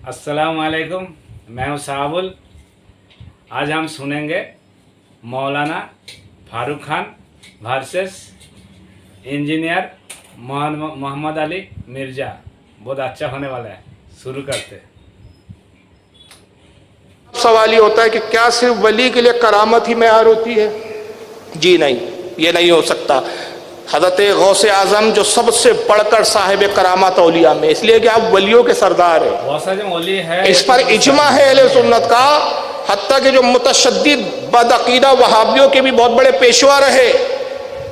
अस्सलाम वालेकुम, मैं हूं साबुल। आज हम सुनेंगे मौलाना फारूक खान वर्सेस इंजीनियर मोहम्मद अली मिर्ज़ा। बहुत अच्छा होने वाला है, शुरू करते हैं। सवाल ये होता है कि क्या सिर्फ वली के लिए करामत ही मैयार होती है? जी नहीं, ये नहीं हो सकता। हज़रत गौसे आज़म जो सबसे बढ़कर साहिब करामत औलिया में, इसलिए कि आप वलियों के सरदार हैं, वैसा जो वली है इस पर इजमा है अहले सुन्नत का। हत्ता कि जो मुतशद्दिद बदअकीदा वहाबियों के भी बहुत बड़े पेशवा रहे,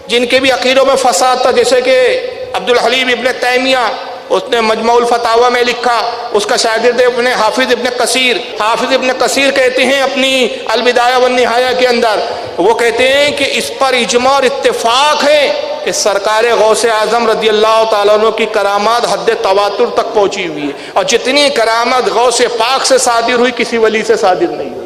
जिनके भी अकीदों में फसाद था, जैसे कि अब्दुल हलीम इब्न तैमिया, उसने मजमुउल फतावा में लिखा। उसका शागिर्द अपने हाफिज इब्न कसीर कहते हैं अपनी अल बिदाया व निहाया के अंदर, वो कहते हैं कि इस पर इजमा और इत्तेफाक है कि सरकार गौसे आज़म रज़ियल्लाहु ताला अन्हु की करामात हद तवातुर तक पहुंची हुई है, और जितनी करामत गौसे पाक से सादिर हुई किसी वली से सादिर नहीं हुई।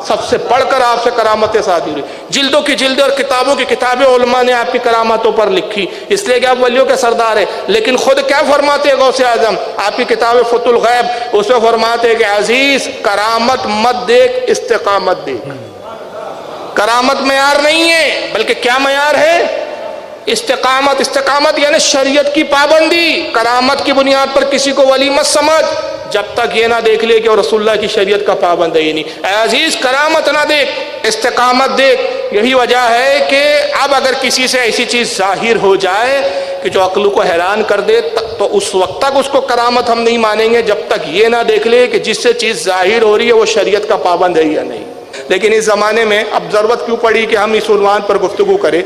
सबसे बढ़कर आपसे करामतें सादिर हुई, जिल्दों की जिल्द और किताबों की किताबें उलमा ने आपकी करामतों पर लिखी, इसलिए कि आप वलियों के सरदार है। लेकिन खुद क्या फरमाते हैं गौसे आज़म? आपकी किताब फतुल गैब, उसमें फरमाते हैं कि अजीज करामत मत देख, इस्तिकामत देख। करामत मयार नहीं है, बल्कि क्या मयार है? इस्तिकामत। इस्तिकामत यानी शरीयत की पाबंदी। करामत की बुनियाद पर किसी को वली मत समझ जब तक ये ना देख ले कि रसूलुल्लाह की शरीयत का पाबंद है ही नहीं। अजीज करामत ना देख, इस्तिकामत देख। यही वजह है कि अब अगर किसी से ऐसी चीज जाहिर हो जाए कि जो अक्ल को हैरान कर दे, तो उस वक्त तक उसको करामत हम नहीं मानेंगे जब तक ये ना देख ले कि जिससे चीज जाहिर हो रही है वो शरीयत का पाबंद है या नहीं। लेकिन इस जमाने में अब जरूरत क्यों पड़ी कि हम इस उन्वान पर गुफ्तगू करें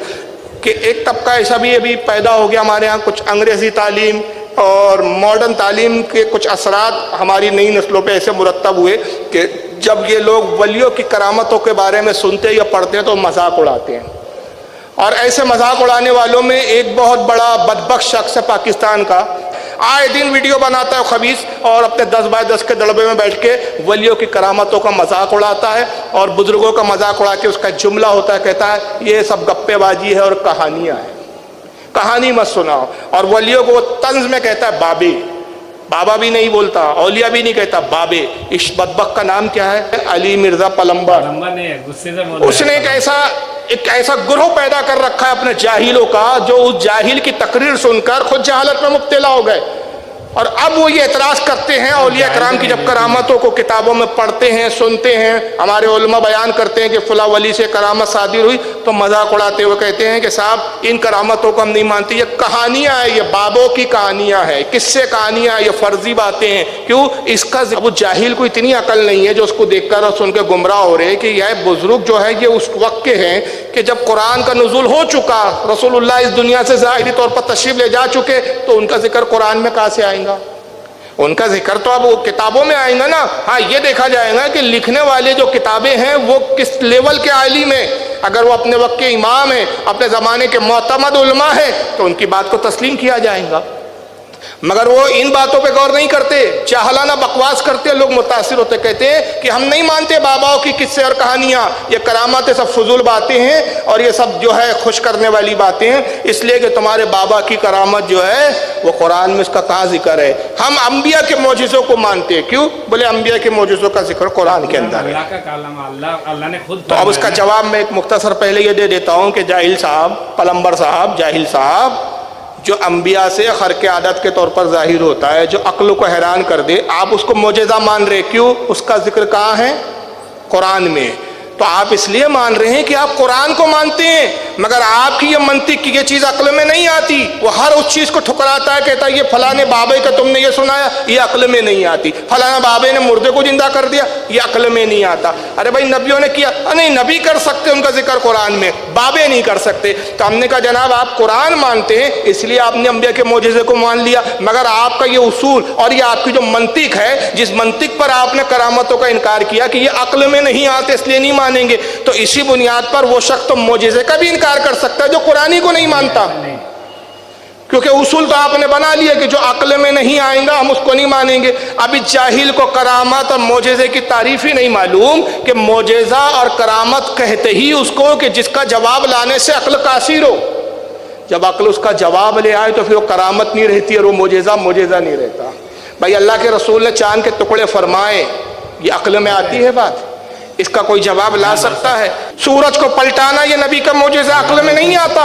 कि एक तबका ऐसा भी अभी पैदा हो गया हमारे यहाँ, कुछ अंग्रेजी तालीम और मॉडर्न तालीम के कुछ असरात हमारी नई नस्लों पे ऐसे मुरतब हुए कि जब ये लोग वलियों की करामतों के बारे में सुनते या पढ़ते हैं तो मजाक उड़ाते हैं। और ऐसे मजाक उड़ाने वालों में एक बहुत बड़ा बदबख्त शख्स है पाकिस्तान का, आए दिन वीडियो बनाता है खबीस, और अपने 10 बाय 10 के दड़बे में बैठ के वलियों की करामतों का मजाक उड़ाता है और बुजुर्गों का मजाक उड़ा के उसका जुमला होता है, कहता है ये सब गप्पेबाजी है और कहानियां हैं, कहानी मत सुनाओ। और वलियों को वो तंज में कहता है बाबे। बाबा भी नहीं बोलता, औलिया भी नहीं कहता, बाबे। इस बदबख्त का नाम क्या है? अली मिर्जा पलम्बर। उसने एक ऐसा गुरोह पैदा कर रखा है अपने जाहिलों का, जो उस जाहिल की तकरीर सुनकर खुद जहालत में मुब्तला हो गए। और अब वो ये एतराज़ करते हैं औलिया कराम की जब करामतों को किताबों में पढ़ते हैं, सुनते हैं, हमारे उलमा बयान करते हैं कि फला वली से करामत सादिर हुई, तो मजाक उड़ाते हुए कहते हैं कि साहब इन करामतों को हम नहीं मानते, ये कहानियां हैं, ये बाबों की कहानियां हैं, किस्से कहानियां, ये फर्जी बातें हैं। क्यों? इसका अब जाहिल को इतनी अकल नहीं है जो उसको देखकर और सुनकर गुमराह हो रहे हैं कि यह बुजुर्ग जो है ये उस वक्त के हैं कि जब कुरान का नुज़ुल हो चुका, रसूलुल्लाह इस दुनिया से ज़ाहिरी तौर पर तशरीफ ले जा चुके, तो उनका जिक्र कुरान में कहाँ से आएगा? उनका जिक्र तो अब वो किताबों में आएगा ना। हाँ, ये देखा जाएगा कि लिखने वाले जो किताबें हैं वो किस लेवल के आलिम हैं। अगर वो अपने वक्त के इमाम हैं, अपने ज़माने के मोतमद उलमा हैं, तो उनकी बात को तस्लीम किया जाएगा। मगर वो इन बातों पे गौर नहीं करते, चाहलाना बकवास करते, लोग मुतासिर होते, कहते हैं कि हम नहीं मानते बाबाओं की किस्से और कहानियाँ, ये करामातें सब फजूल बातें हैं और ये सब जो है खुश करने वाली बातें हैं, इसलिए कि तुम्हारे बाबा की करामत जो है वो कुरान में इसका कहाँ जिक्र है? हम अंबिया के मौजिज़ों को मानते हैं। क्यों? बोले अंबिया के मौजिज़ों का जिक्र कुरान के अंदर है। अल्लाह ने खुद। तो अब उसका जवाब मैं एक मुख्तसर पहले ये दे देता हूँ कि जाहिल साहब, पलम्बर साहब, जाहिल साहब, जो अंबिया से खर्क आदत के तौर पर जाहिर होता है, जो अक्ल को हैरान कर दे, आप उसको मोजेज़ा मान रहे। क्यों? उसका जिक्र कहाँ है? कुरान में। तो आप इसलिए मान रहे हैं कि आप कुरान को मानते हैं, मगर आपकी ये मंतिक की ये चीज़ अक्ल में नहीं आती। वो हर उस चीज़ को ठुकराता है, कहता है ये फलाने बाबे का तुमने ये सुनाया, ये अक्ल में नहीं आती। फलाना बाबे ने मुर्दे को जिंदा कर दिया, ये अक्ल में नहीं आता। अरे भाई नबियों ने किया, नहीं नबी कर सकते उनका जिक्र कुरान में, बाबे नहीं कर सकते। तो हमने कहा जनाब आप कुरान मानते हैं इसलिए आपने अंबिया के मोजिज़े को मान लिया, मगर आपका ये उसूल और ये आपकी जो मंतिक है, जिस मंतिक पर आपने करामतों का इनकार किया कि ये अक्ल में नहीं आते इसलिए नहीं मानेंगे, तो इसी बुनियाद पर वो शख्स तो मोजिज़े का भी इनकार कर सकता है जो कुरानी को नहीं मानता। क्योंकि उसूल तो आपने बना लिया कि जो अक्ल में नहीं आएगा हम उसको नहीं मानेंगे। अभी जाहिल को करामत और मोजेज़े की तारीफ ही नहीं मालूम कि मोजेज़ा और करामत कहते ही उसको कि जिसका जवाब लाने से अक्ल कासिर हो। जब अक्ल उसका जवाब ले आए तो फिर वो करामत नहीं रहती और वो मोजेज़ा नहीं रहता। भाई अल्लाह के रसूल ने चांद के टुकड़े फरमाए, ये अक्ल में आती है बात? इसका कोई जवाब ला सकता है? सूरज को पलटाना ये नबी का मोजेज़ा अक्ल में नहीं आता,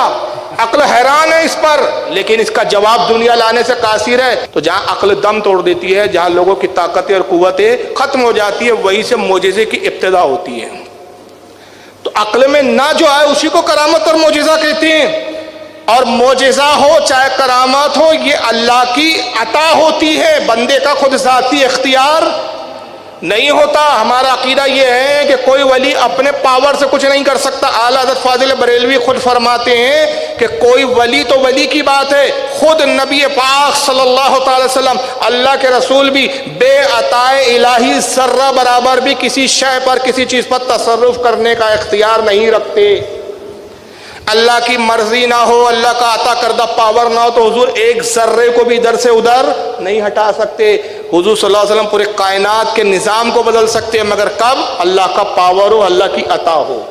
अक्ल हैरान है इस पर, लेकिन इसका जवाब दुनिया लाने से कासिर है। तो जहाँ अक्ल दम तोड़ देती है, जहाँ लोगों की ताकतें और कुव्वतें खत्म हो जाती है, वहीं से मोजेज़े की इब्तिदा होती है। तो अक्ल में ना जो आए उसी को करामत और मोजेज़ा कहते हैं। और मोजेज़ा हो चाहे करामत हो, ये अल्लाह की अता होती है, बंदे का खुद ज़ाती इख्तियार नहीं होता। हमारा अकीदा ये है कि कोई वली अपने पावर से कुछ नहीं कर सकता। आला हज़रत फाज़िल बरेलवी खुद फरमाते हैं कि कोई वली तो वली की बात है, खुद नबी पाक सल्लल्लाहु अलैहि वसल्लम अल्लाह के रसूल भी बेअताए इलाही ज़र्रा बराबर भी किसी शय पर, किसी चीज़ पर तसर्रुफ करने का इख्तियार नहीं रखते। अल्लाह की मर्जी ना हो, अल्लाह का अता करदा पावर ना हो, तो हुजूर एक जर्रे को भी इधर से उधर नहीं हटा सकते। हुजूर सल्लल्लाहु अलैहि वसल्लम पूरे कायनात के निज़ाम को बदल सकते हैं, मगर कब? अल्लाह का पावर हो, अल्लाह की अता हो।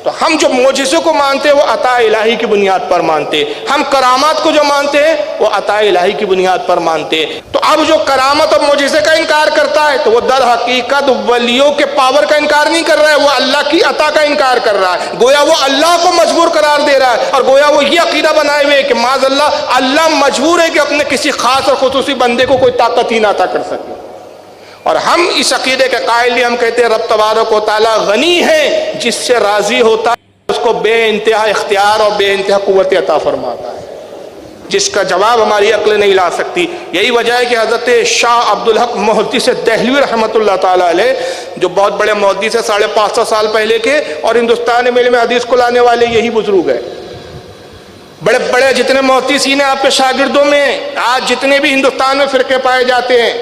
तो हम जो मोजिज़ों को मानते हैं वो अता इलाही की बुनियाद पर मानते हैं, हम करामात को जो मानते हैं वो अता इलाही की बुनियाद पर मानते हैं। तो अब जो करामत और मोजिज़े का इनकार करता है, तो वो दर हकीकत वलियों के पावर का इनकार नहीं कर रहा है, वो अल्लाह की अता का इनकार कर रहा है। गोया वो अल्लाह को मजबूर करार दे रहा है, और गोया वो ये अकीदा बनाए हुए है कि माज़अल्लाह अल्लाह मजबूर है कि अपने किसी खास और खुसूसी बंदे को कोई ताकत ही ना अता कर सके। और हम इस अकीदे के कायल हैं, हम कहते हैं रब तबारक व तआला गनी है, जिससे राजी होता है उसको बेइंतहा इख्तियार और बेइंतहा कुव्वत अता फरमाता है, जिसका जवाब हमारी अक्ल नहीं ला सकती। यही वजह है कि हज़रत शाह अब्दुल हक मुहद्दिस देहलवी रहमतुल्लाह ताला अलैह, जो बहुत बड़े मुहद्दिस है 550 साल पहले के, और हिंदुस्तान में इल्म हदीस को लाने वाले यही बुजुर्ग है। बड़े बड़े जितने मुहद्दिसीन हैं आपके शागिर्दों में, आज जितने भी हिंदुस्तान में फ़िरके पाए जाते हैं,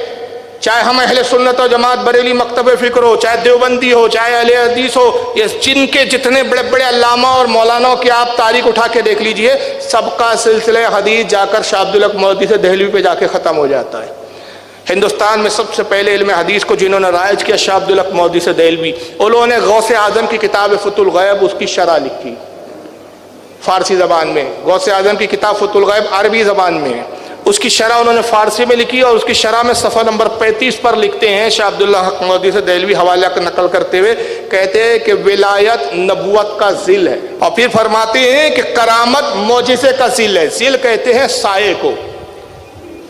चाहे हम अहले सुन्नत और जमात बरेली मकतब फ़िक्र हो, चाहे देवबंदी हो, चाहे अहले हदीस हो, ये जिनके जितने बड़े बड़े अल्लामा और मौलानाओं की आप तारीख उठा के देख लीजिए, सबका सिलसिला हदीस जाकर शाह अब्दुल हक मुहद्दिस देहलवी पे जाके ख़त्म हो जाता है। हिंदुस्तान में सबसे पहले इल्म हदीस को जिन्होंने राइज किया शाह अब्दुल हक मुहद्दिस देहलवी, उन्होंने गौसे आज़म की किताब फतुल गैब उसकी शरह लिखी फ़ारसी ज़बान में। गौसे आज़म की किताब फतुल गैब अरबी ज़बान में है, उसकी शरह उन्होंने फ़ारसी में लिखी, और उसकी शरह में सफ़ा नंबर 35 पर लिखते हैं शाह अब्दुल हक मुहद्दिस देहलवी हवाला का नकल करते हुए, कहते हैं कि विलायत नबुवत का ज़िल है। और फिर फरमाते हैं कि करामत मोजिज़े का ज़िल है। ज़िल कहते हैं साये को,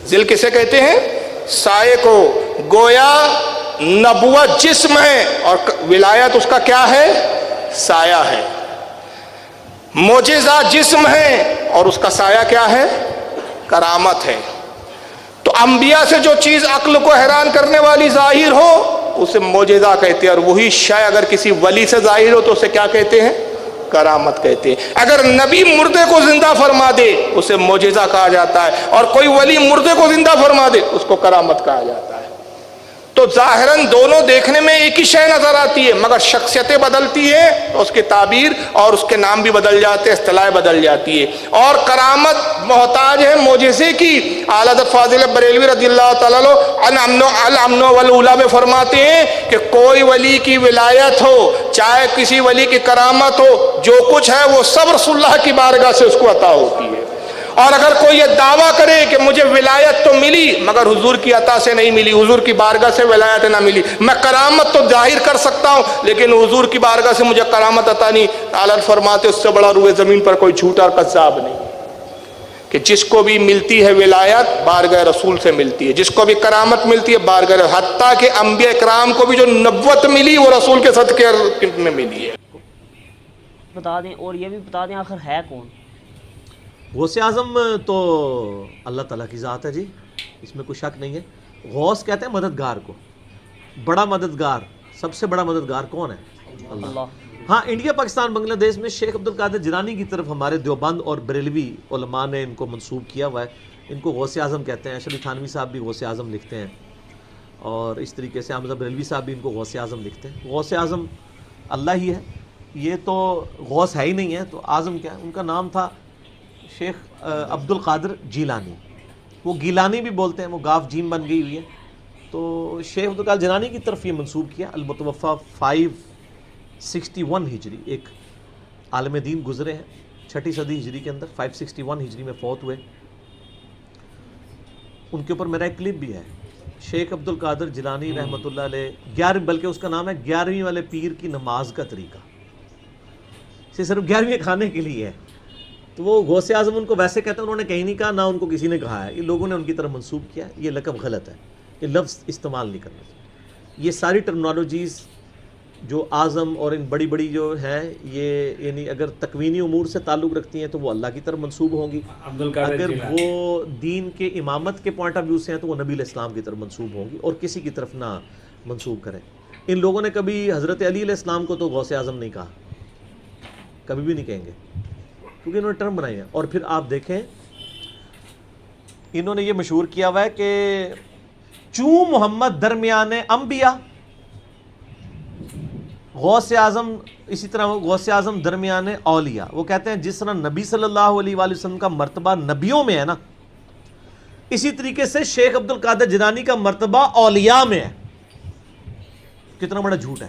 ज़िल किसे कहते हैं? साये को। गोया नबुवत जिस्म है और विलायत उसका क्या है? साया है। मोजिज़ा जिस्म है और उसका साया क्या है? करामत है। तो अंबिया से जो चीज़ अक्ल को हैरान करने वाली जाहिर हो उसे मोजिज़ा कहते हैं, और वही शय अगर किसी वली से जाहिर हो तो उसे क्या कहते हैं? करामत कहते हैं। अगर नबी मुर्दे को जिंदा फरमा दे उसे मोजिज़ा कहा जाता है, और कोई वली मुर्दे को जिंदा फरमा दे उसको करामत कहा जाता है। तो ज़ाहिरन दोनों देखने में एक ही शय नजर आती है, मगर शख्सियतें बदलती है तो उसके ताबीर और उसके नाम भी बदल जाते हैं, इस्तिलाह बदल जाती है। और करामत मोहताज है मोजिज़े की। आला हज़रत फाज़िल बरेलवी रज़ियल्लाहु तआला अल अमनो वल उला में फरमाते हैं कि कोई वली की विलायत हो, चाहे किसी वली की करामत हो, जो कुछ है वो सब रसूलुल्लाह की बारगाह से उसको अता होती है। और अगर कोई ये दावा करे कि मुझे विलायत तो मिली मगर हुजूर की अता से नहीं मिली, हुजूर की बारगाह से विलायत ना मिली, मैं करामत तो जाहिर कर सकता हूँ लेकिन हुजूर की बारगाह से मुझे करामत अता नहीं, आला फरमाते उससे बड़ा रुए ज़मीन पर कोई झूठा और कज़्ज़ाब नहीं, कि जिसको भी मिलती है विलायत बारगाह रसूल से मिलती है, जिसको भी करामत मिलती है बारगाह, हत्ता के अंबिया इकराम को भी जो नबुव्वत मिली वो रसूल के सदक़े में मिली है। बता दें, और ये भी बता दें आखिर है कौन? गौसे आज़म तो अल्लाह ताला की ज़ात है जी, इसमें कोई शक नहीं है। गौस कहते हैं मददगार को, बड़ा मददगार, सबसे बड़ा मददगार कौन है? अल्लाह। हाँ, इंडिया पाकिस्तान बांग्लादेश में शेख अब्दुल कादिर जिलानी की तरफ हमारे देवबंद और बरेलवी उलमा ने इनको मंसूब किया हुआ है, इनको गौसे आज़म कहते हैं। अशरफ थानवी साहब भी गौसे आज़म लिखते हैं, और इस तरीके से अहमद बरेलवी साहब भी इनको गौसे आज़म लिखते हैं। गौसे आज़म अल्लाह ही है, ये तो गौस है ही नहीं है, तो आज़म क्या है? उनका नाम था शेख अब्दुल कादिर जीलानी, वो गिलानी भी बोलते हैं, वो गाफ जीम बन गई हुई है। तो शेख अब्दुल कादिर जिलानी की तरफ ये मंसूब किया। अलमुतवफ़ा 561 हिजरी, एक आलम दीन गुजरे हैं 6ठी सदी हिजरी के अंदर, 561 हिजरी में फ़ौत हुए। उनके ऊपर मेरा एक क्लिप भी है, شیخ عبد القادر جیلانی رحمۃ اللہ علیہ 11 بلکہ اس کا نام ہے 11ویں والے پیر کی نماز کا طریقہ، اسے صرف 11ویں کھانے کے لیے ہے. تو وہ غوث اعظم ان کو ویسے کہتے ہیں، انہوں نے کہیں نہیں کہا، نہ ان کو کسی نے کہا ہے، یہ لوگوں نے ان کی طرف منسوب کیا. یہ لقب غلط ہے، یہ لفظ استعمال نہیں کرنا چاہیے. یہ ساری ٹرمنالوجیز جو اعظم اور ان بڑی بڑی جو ہیں، یہ یعنی اگر تکوینی امور سے تعلق رکھتی ہیں تو وہ اللہ کی طرف منسوب ہوں گی، اگر وہ دین کے امامت کے پوائنٹ آف ویو سے ہیں تو وہ نبی علیہ السلام کی طرف منسوب ہوں گی، اور کسی کی طرف نہ منسوب کریں. ان لوگوں نے کبھی حضرت علی علیہ السلام کو تو غوث اعظم نہیں کہا، کبھی بھی نہیں کہیں گے، کیونکہ انہوں نے ٹرم بنائی ہے. اور پھر آپ دیکھیں انہوں نے یہ مشہور کیا ہوا ہے کہ چوں محمد درمیان انبیاء، غوث اعظم اسی طرح غوث اعظم درمیان اولیاء. وہ کہتے ہیں جس طرح نبی صلی اللہ علیہ وآلہ وسلم کا مرتبہ نبیوں میں ہے نا، اسی طریقے سے شیخ عبد القادر جیلانی کا مرتبہ اولیاء میں ہے. کتنا بڑا جھوٹ ہے.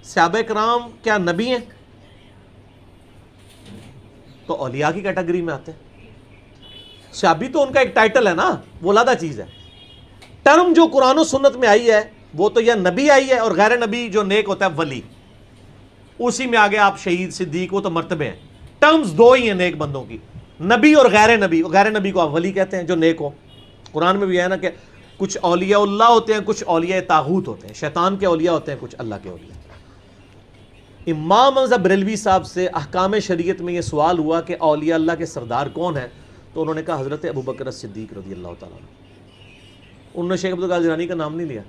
صحابہ کرام کیا نبی ہیں؟ تو اولیاء کی کیٹیگری میں آتے ہیں. صحابی تو ان کا ایک ٹائٹل ہے نا، وہ علیحدہ چیز ہے. ٹرم جو قرآن و سنت میں آئی ہے وہ تو یا نبی آئی ہے، اور غیر نبی جو نیک ہوتا ہے ولی، اسی میں آگے آپ شہید صدیق، وہ تو مرتبے ہیں. ٹرمز دو ہی ہیں نیک بندوں کی، نبی اور غیر نبی. غیر نبی کو آپ ولی کہتے ہیں جو نیک ہو. قرآن میں بھی ہے نا کہ کچھ اولیاء اللہ ہوتے ہیں، کچھ اولیاء طاغوت ہوتے ہیں، شیطان کے اولیاء ہوتے ہیں، کچھ اللہ کے اولیاء. امام حمزہ بریلوی صاحب سے احکام شریعت میں یہ سوال ہوا کہ اولیاء اللہ کے سردار کون ہیں، تو انہوں نے کہا حضرت ابوبکر صدیق رضی اللہ تعالیٰ عنہ. انہوں نے شیخ عبد القادر جیلانی کا نام نہیں لیا.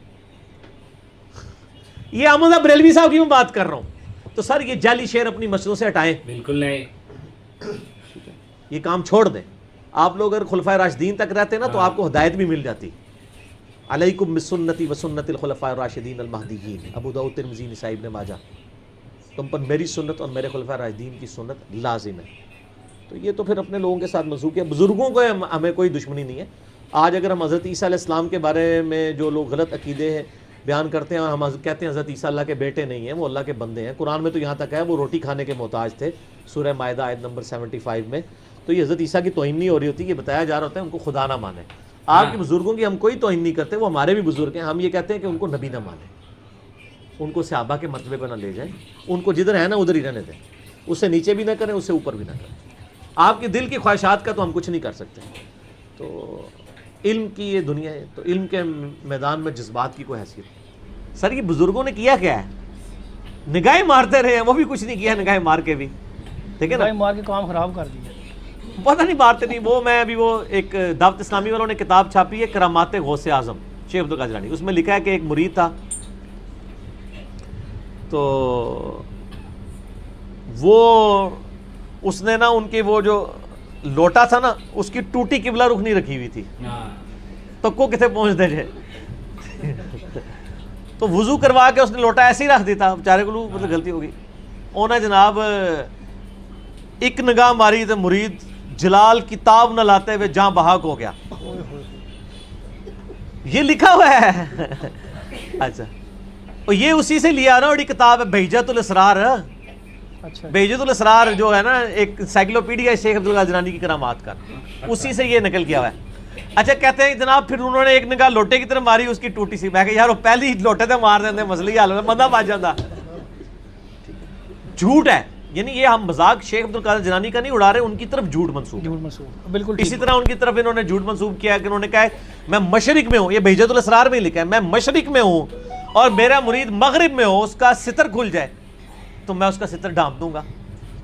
یہ احمد بریلوی صاحب کی میں بات کر رہا ہوں. تو سر یہ جعلی شعر اپنی مسجدوں سے ہٹائیں، بالکل نہیں، یہ کام چھوڑ دیں. آپ لوگ اگر خلفائے راشدین تک رہتے نا تو آپ کو ہدایت بھی مل جاتی. علیکم بسنتی وسنت الخلفاء الراشدین المہدیین، ابو داؤد ترمذی نسائی ابن ماجہ. تم پر میری سنت اور میرے خلفائے راشدین کی سنت لازم ہے. تو یہ تو پھر اپنے لوگوں کے ساتھ منسوخ ہے. بزرگوں کو ہمیں کوئی دشمنی نہیں ہے. آج اگر ہم حضرت عیسیٰ علیہ السلام کے بارے میں جو لوگ غلط عقیدے ہیں بیان کرتے ہیں، ہم کہتے ہیں حضرت عیسیٰ اللہ کے بیٹے نہیں ہیں، وہ اللہ کے بندے ہیں. قرآن میں تو یہاں تک ہے وہ روٹی کھانے کے محتاج تھے، سورہ مائدہ آیت نمبر 75 میں. تو یہ حضرت عیسیٰ کی توہین نہیں ہو رہی ہوتی، یہ بتایا جا رہا ہوتا ہے ان کو خدا نہ مانے. آپ کے بزرگوں کی ہم کوئی توہین نہیں کرتے، وہ ہمارے بھی بزرگ ہیں. ہم یہ کہتے ہیں کہ ان کو نبی نہ مانیں، ان کو صحابہ کے مرتبے پہ نہ لے جائیں، ان کو جدھر ہے نا ادھر ہی رہنے دیں. اس سے نیچے بھی نہ کریں، اس سے اوپر بھی نہ کریں. آپ کے دل کی خواہشات کا تو ہم کچھ نہیں کر سکتے. تو علم کی یہ دنیا ہے، تو علم کے میدان میں جذبات کی کوئی حیثیت نہیں. سر یہ بزرگوں نے کیا کیا ہے؟ نگاہیں مارتے رہے ہیں، وہ بھی کچھ نہیں کیا نگاہیں مار کے بھی، ٹھیک ہے نا، مار کے کام خراب کر دیا. پتہ نہیں مارتے نہیں. وہ میں ابھی وہ ایک دعوت اسلامی والوں نے کتاب چھاپی ہے کرامات غوث اعظم شیخ عبد القادر جیلانی. اس میں لکھا ہے کہ ایک مرید تھا، تو وہ اس نے نا ان کی وہ جو لوٹا تھا نا اس کی ٹوٹی قبلہ رخ نہیں رکھی ہوئی تھی، تو کو کتنے پہنچ دے جائے. تو وضو کروا کے اس نے لوٹا ایسے ہی رکھ دیتا، بیچارے کو مطلب غلطی ہوگی. انہیں جناب ایک نگاہ ماری تو مرید جلال کتاب نہ لاتے ہوئے جہاں بحق ہو گیا. یہ لکھا ہوا ہے. اچھا اور یہ اسی سے لیا نا، اور یہ کتاب ہے بہجت الاسرار. بہجت الاسرار جو ہے نا ایک انسائکلوپیڈیا شیخ عبد القادر جیلانی کی کرامات کا، اسی سے یہ نقل کیا ہوا ہے. اچھا کہتے ہیں جناب پھر انہوں نے ایک نگاہ لوٹے کی طرف ماری، اس کی ٹوٹی سی. میں کہ یار وہ پہلی لوٹے تھے مار دیتے، مسئلہ ہی حل ہوتا، بندہ بچ جاتا. جھوٹ ہے. یعنی یہ ہم مذاق شیخ عبد القادر جیلانی کا نہیں اڑا رہے، ان کی طرف جھوٹ منسوب بالکل. اسی طرح ان کی طرف انہوں نے جھوٹ منسوب کیا کہ انہوں نے کہا ہے میں مشرق میں ہوں. یہ بہجت الاسرار میں لکھا ہے میں مشرق میں ہوں اور میرا مرید مغرب میں ہو، اس کا ستر کھل جائے تو میں اس کا ستر ڈھانپ دوں گا.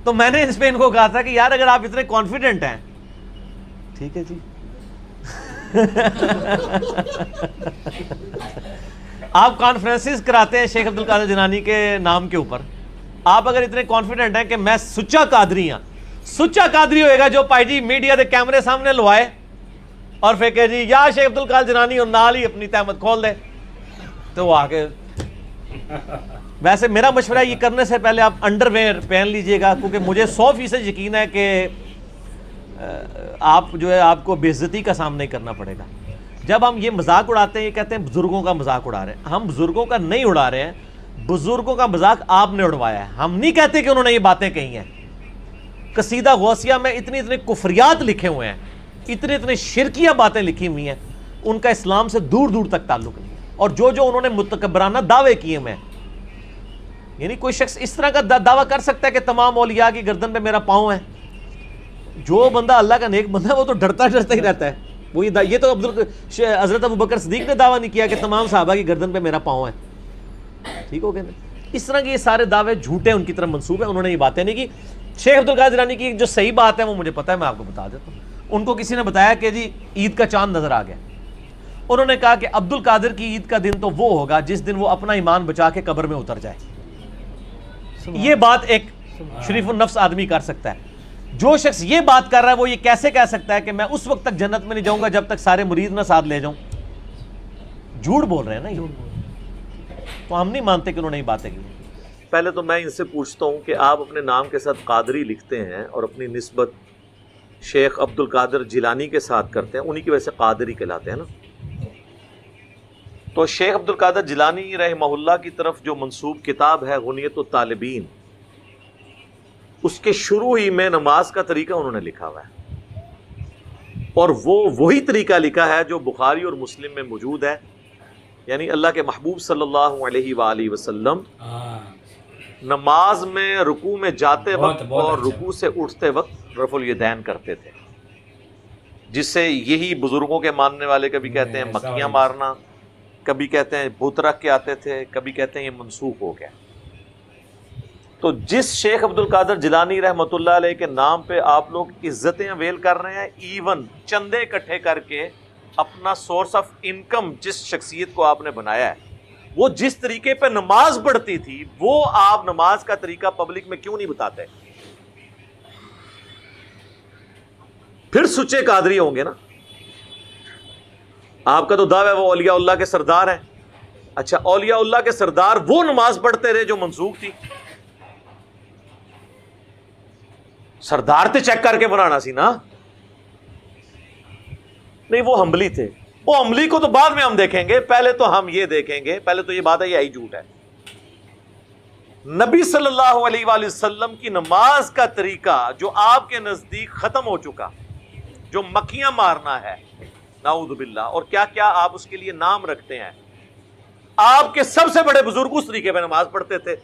تو میں نے اس پہ ان کو کہا تھا کہ یار اگر آپ اتنے کانفیڈنٹ ہیں، ٹھیک ہے جی آپ کانفرنسز کراتے ہیں شیخ عبد القادر جیلانی کے نام کے اوپر، آپ اگر اتنے کانفیڈنٹ ہیں کہ میں سچا قادری ہاں، سچا قادری ہوئے گا جو پائی جی میڈیا دے کیمرے سامنے لوائے اور پھر کہ جی یا شیخ عبد القادر جیلانی اور نال ہی اپنی تہمت کھول دے، تو وہ آگے. ویسے میرا مشورہ یہ کرنے سے پہلے آپ انڈر ویئر پہن لیجئے گا، کیونکہ مجھے 100% یقین ہے کہ آپ جو ہے آپ کو بے عزتی کا سامنا کرنا پڑے گا. جب ہم یہ مذاق اڑاتے ہیں، یہ کہتے ہیں بزرگوں کا مذاق اڑا رہے ہیں. ہم بزرگوں کا نہیں اڑا رہے ہیں، بزرگوں کا مذاق آپ نے اڑوایا ہے. ہم نہیں کہتے کہ انہوں نے یہ باتیں کہی ہیں. قصیدہ غوثیہ میں اتنے کفریات لکھے ہوئے ہیں، اتنے شرکیہ باتیں لکھی ہوئی ہیں. ان کا اسلام سے دور دور تک تعلق نہیں ہے، اور جو انہوں نے متکبرانہ دعوے کیے میں، یعنی کوئی شخص اس طرح کا دعویٰ کر سکتا ہے کہ تمام اولیاء کی گردن پہ میرا پاؤں ہے؟ جو بندہ اللہ کا نیک بندہ ہے وہ تو ڈرتا ہی رہتا ہے. وہ یہ تو حضرت ابوبکر صدیق نے دعویٰ نہیں کیا کہ تمام صحابہ کی گردن پہ میرا پاؤں ہے. ٹھیک ہو گیا نا؟ اس طرح کے یہ سارے دعوے جھوٹے ان کی طرف منسوب ہیں، انہوں نے یہ باتیں نہیں کی. شیخ عبد القادر جیلانی کی جو صحیح بات ہے وہ مجھے پتہ ہے، میں آپ کو بتا دیتا ہوں. ان کو کسی نے بتایا کہ جی عید کا چاند نظر آ گیا. انہوں نے کہا کہ عبد القادر کی عید کا دن تو وہ ہوگا جس دن وہ اپنا ایمان بچا کے قبر میں اتر جائے. یہ بات ایک شریف النفس آدمی کر سکتا ہے. جو شخص یہ بات کر رہا ہے وہ یہ کیسے کہہ سکتا ہے کہ میں اس وقت تک جنت میں نہیں جاؤں گا جب تک سارے مرید نہ ساتھ لے جاؤں؟ جھوٹ بول رہے ہیں نا یہ. تو ہم نہیں مانتے کہ انہوں نے یہ باتیں کی. پہلے تو میں ان سے پوچھتا ہوں کہ آپ اپنے نام کے ساتھ قادری لکھتے ہیں اور اپنی نسبت شیخ عبد القادر جیلانی کے ساتھ کرتے ہیں، انہی کی وجہ سے قادری کہلاتے ہیں نا. تو شیخ عبد القادر جیلانی رحمہ اللہ کی طرف جو منسوب کتاب ہے غنیت الطالبین، اس کے شروع ہی میں نماز کا طریقہ انہوں نے لکھا ہوا ہے، اور وہی طریقہ لکھا ہے جو بخاری اور مسلم میں موجود ہے. یعنی اللہ کے محبوب صلی اللہ علیہ وآلہ وسلم نماز میں رکوع میں جاتے وقت اور رکوع سے اٹھتے وقت رفع الیدین کرتے تھے، جس سے یہی بزرگوں کے ماننے والے کبھی کہتے ہیں مکیاں مارنا، کبھی کہتے ہیں بت رکھ کے آتے تھے، کبھی کہتے ہیں یہ منسوخ ہو گیا. تو جس شیخ عبد القادر جیلانی رحمۃ اللہ علیہ کے نام پہ آپ لوگ عزتیں اویل کر رہے ہیں، ایون چندے اکٹھے کر کے اپنا سورس آف انکم جس شخصیت کو آپ نے بنایا ہے، وہ جس طریقے پہ نماز پڑھتی تھی وہ آپ نماز کا طریقہ پبلک میں کیوں نہیں بتاتے؟ پھر سچے قادری ہوں گے نا. آپ کا تو دعویٰ ہے وہ اولیاء اللہ کے سردار ہیں. اچھا، اولیاء اللہ کے سردار وہ نماز پڑھتے رہے جو منسوخ تھی؟ سردار تے چیک کر کے بنانا سی نا. نہیں، وہ حنبلی تھے. وہ حنبلی کو تو بعد میں ہم دیکھیں گے، پہلے تو ہم یہ دیکھیں گے. پہلے تو یہ بات ہے یہ جھوٹ ہے. نبی صلی اللہ علیہ وآلہ وسلم کی نماز کا طریقہ جو آپ کے نزدیک ختم ہو چکا، جو مکیاں مارنا ہے، نعوذ باللہ، اور کیا کیا آپ اس کے لیے نام رکھتے ہیں. آپ کے سب سے بڑے بزرگ اس طریقے پہ نماز پڑھتے تھے.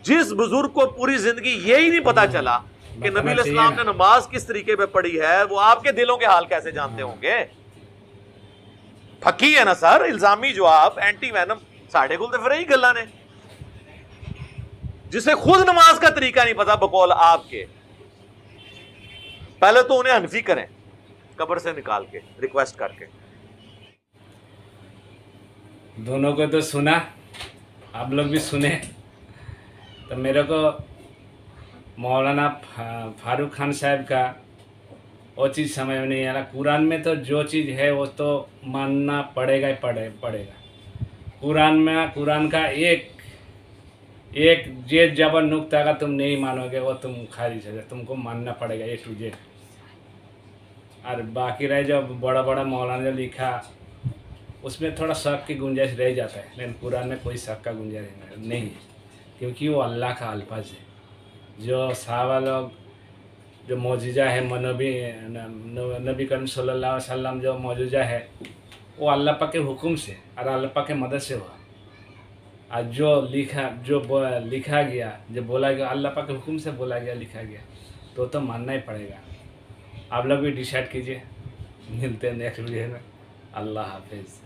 جس بزرگ کو پوری زندگی یہی نہیں پتا چلا کہ نبی علیہ السلام نے نماز کس طریقے پہ پڑھی ہے، وہ آپ کے دلوں کے حال کیسے جانتے ہوں گے؟ پھکی ہے نا سر، الزامی جو آپ اینٹی وینم ساڑھے کل تو پھر ہی گلا نے، جسے خود نماز کا طریقہ نہیں پتا بقول آپ کے. پہلے تو انہیں حنفی کریں قبر سے نکال کے ریکویسٹ کر کے. دونوں کو تو سنا، آپ لوگ بھی سنے. تو میرے کو مولانا فاروق خان صاحب کا وہ چیز سمجھ میں نہیں آ رہا. قرآن میں تو جو چیز ہے وہ تو ماننا پڑے گا ہی پڑے گا. قرآن کا ایک جیت جبر نقطہ اگر تم نہیں مانو گے وہ تم خارج ہے، تم کو ماننا پڑے گا A to Z. اور باقی رہے جو بڑا مولانا جو لکھا اس میں تھوڑا شک کی گنجائش رہ جاتا ہے، لیکن قرآن میں کوئی شک کا گنجائش نہیں ہے، کیونکہ وہ اللہ کا الفاظ ہے. جو صحابہ لوگ جو معجزہ ہے نبی کریم صلی اللہ علیہ وسلم جو معجزہ ہے وہ اللہ پاک کے حکم سے اور اللہ پاک کے مدد سے ہوا. اور جو لکھا گیا، جو بولا گیا اللہ پاک کے حکم سے بولا گیا، لکھا گیا، تو ماننا ہی پڑے گا. آپ لوگ بھی ڈیسائیڈ کیجئے. ملتے ہیں نیکسٹ ویڈیو میں. اللہ حافظ.